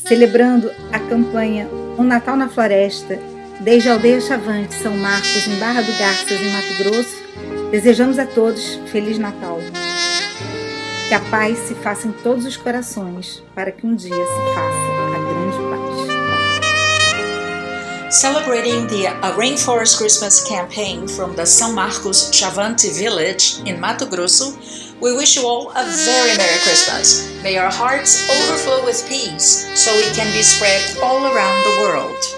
celebrando a campanha Um Natal na Floresta, desde a aldeia Chavante, São Marcos, em Barra do Garças, em Mato Grosso, desejamos a todos Feliz Natal. Que a paz se faça em todos os corações, para que um dia se faça a grande paz. Celebrating the Rainforest Christmas campaign from the São Marcos Chavante village in Mato Grosso, we wish you all a very Merry Christmas. May our hearts overflow with peace, so it can be spread all around the world.